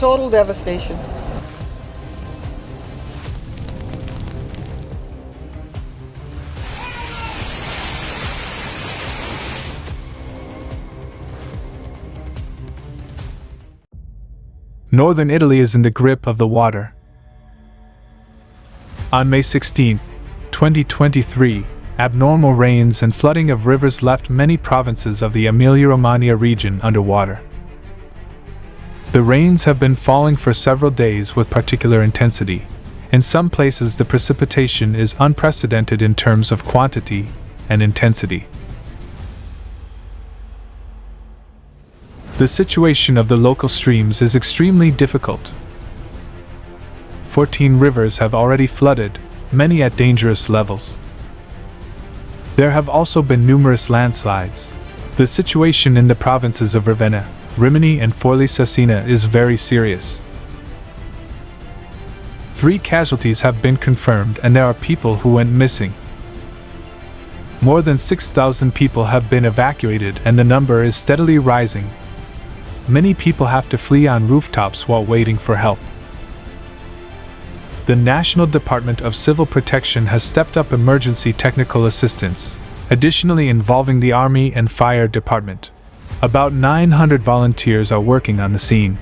total devastation. Northern Italy is in the grip of the water. On May 16, 2023, abnormal rains and flooding of rivers left many provinces of the Emilia-Romagna region underwater. The rains have been falling for several days with particular intensity. In some places, the precipitation is unprecedented in terms of quantity and intensity. The situation of the local streams is extremely difficult. 14 rivers have already flooded, many at dangerous levels. There have also been numerous landslides. The situation in the provinces of Ravenna, Rimini and Forlì Cesena is very serious. 3 casualties have been confirmed and there are people who went missing. More than 6,000 people have been evacuated and the number is steadily rising. Many people have to flee on rooftops while waiting for help. The National Department of Civil Protection has stepped up emergency technical assistance, additionally involving the Army and Fire Department. About 900 volunteers are working on the scene.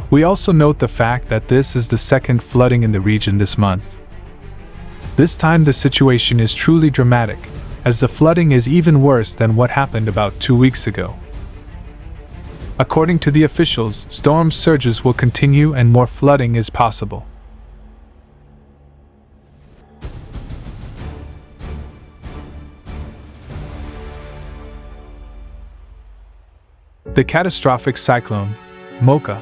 We also note the fact that this is the second flooding in the region this month. This time the situation is truly dramatic, as the flooding is even worse than what happened about 2 weeks ago. According to the officials, storm surges will continue and more flooding is possible. The catastrophic cyclone, Mocha,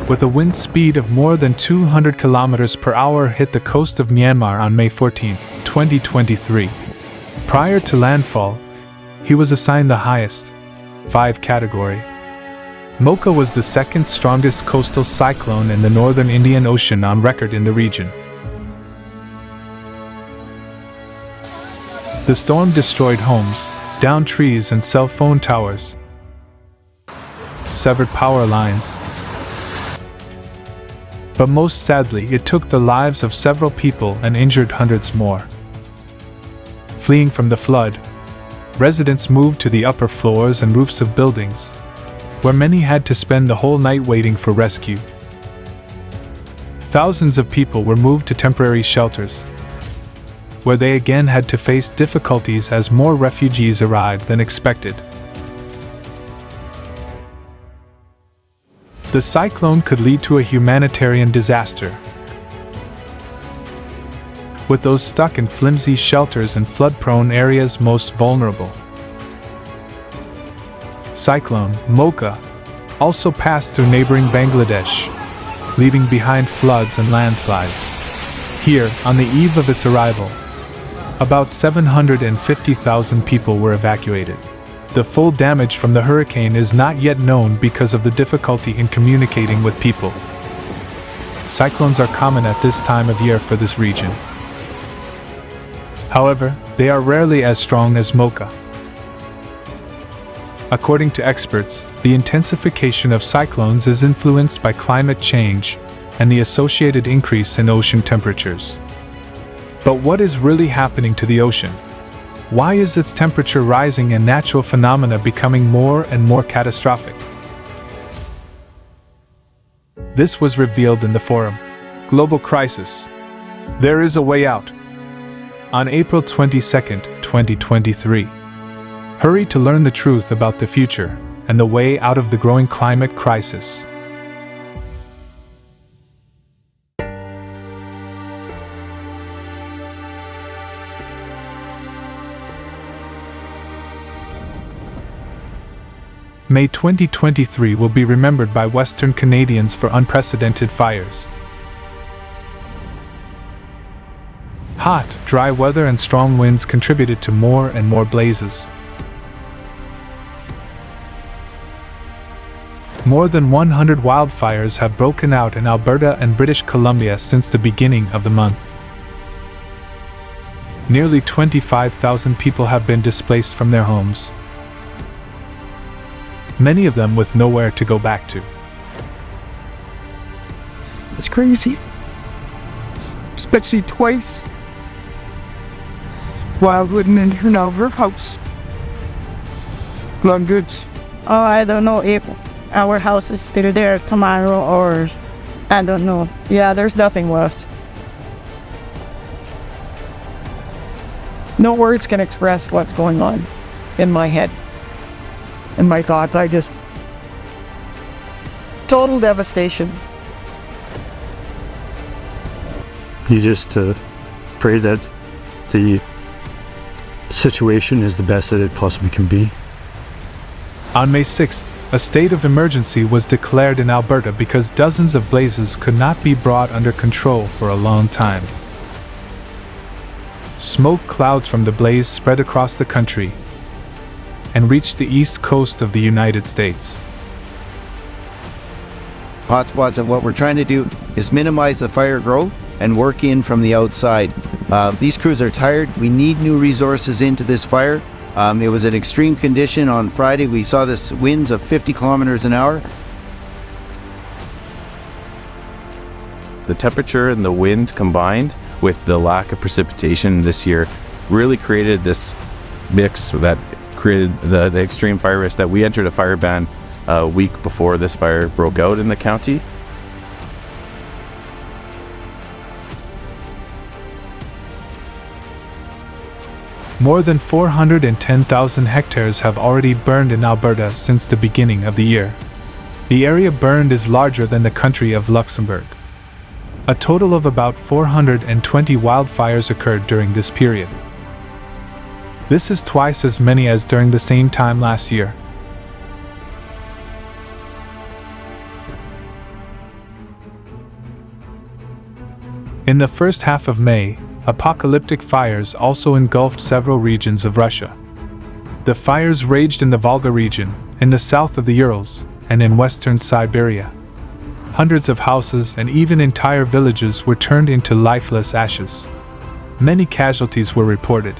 with a wind speed of more than 200 km per hour hit the coast of Myanmar on May 14, 2023. Prior to landfall, he was assigned the highest, 5 category. Mocha was the second strongest coastal cyclone in the northern Indian Ocean on record in the region. The storm destroyed homes, downed trees and cell phone towers, severed power lines. But most sadly, it took the lives of several people and injured hundreds more. Fleeing from the flood, residents moved to the upper floors and roofs of buildings, where many had to spend the whole night waiting for rescue. Thousands of people were moved to temporary shelters, where they again had to face difficulties as more refugees arrived than expected. The cyclone could lead to a humanitarian disaster, with those stuck in flimsy shelters and flood-prone areas most vulnerable. Cyclone Mocha also passed through neighboring Bangladesh, leaving behind floods and landslides. Here, on the eve of its arrival, about 750,000 people were evacuated. The full damage from the hurricane is not yet known because of the difficulty in communicating with people. Cyclones are common at this time of year for this region. However, they are rarely as strong as Mocha. According to experts, the intensification of cyclones is influenced by climate change and the associated increase in ocean temperatures. But what is really happening to the ocean? Why is its temperature rising and natural phenomena becoming more and more catastrophic? This was revealed in the forum, Global Crisis. There is a way out. On April 22, 2023. Hurry to learn the truth about the future and the way out of the growing climate crisis. May 2023 will be remembered by Western Canadians for unprecedented fires. Hot, dry weather and strong winds contributed to more and more blazes. More than 100 wildfires have broken out in Alberta and British Columbia since the beginning of the month. Nearly 25,000 people have been displaced from their homes. many of them with nowhere to go back to. It's crazy. Especially twice. Wildwood and in our house. It's not good. Oh, I don't know if our house is still there tomorrow or I don't know. Yeah, there's nothing left. No words can express what's going on in my head, in my thoughts. Total devastation. You just pray that the situation is the best that it possibly can be. On May 6th, a state of emergency was declared in Alberta because dozens of blazes could not be brought under control for a long time. Smoke clouds from the blaze spread across the country and reached the east coast of the United States. Hotspots, and what we're trying to do is minimize the fire growth and work in from the outside. These crews are tired. We need new resources into this fire. It was an extreme condition on Friday. We saw this winds of 50 kilometers an hour. The temperature and the wind combined with the lack of precipitation this year really created this mix that created the extreme fire risk that we entered a fire ban a week before this fire broke out in the county. More than 410,000 hectares have already burned in Alberta since the beginning of the year. The area burned is larger than the country of Luxembourg. A total of about 420 wildfires occurred during this period. This is twice as many as during the same time last year. In the first half of May, apocalyptic fires also engulfed several regions of Russia. The fires raged in the Volga region, in the south of the Urals, and in western Siberia. Hundreds of houses and even entire villages were turned into lifeless ashes. Many casualties were reported.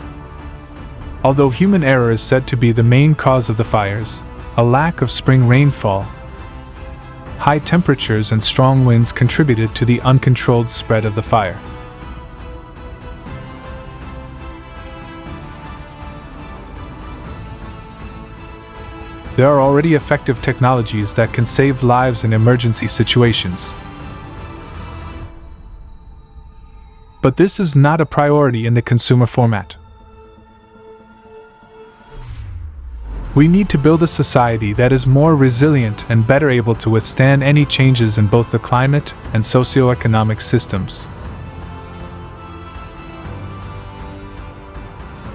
Although human error is said to be the main cause of the fires, a lack of spring rainfall, high temperatures and strong winds contributed to the uncontrolled spread of the fire. There are already effective technologies that can save lives in emergency situations. But this is not a priority in the consumer format. We need to build a society that is more resilient and better able to withstand any changes in both the climate and socioeconomic systems.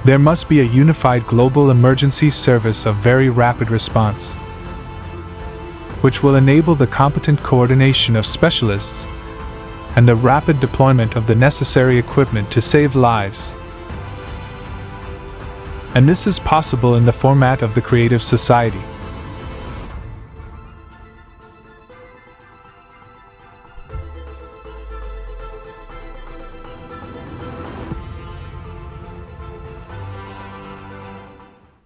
There must be a unified global emergency service of very rapid response, which will enable the competent coordination of specialists and the rapid deployment of the necessary equipment to save lives. And this is possible in the format of the creative society.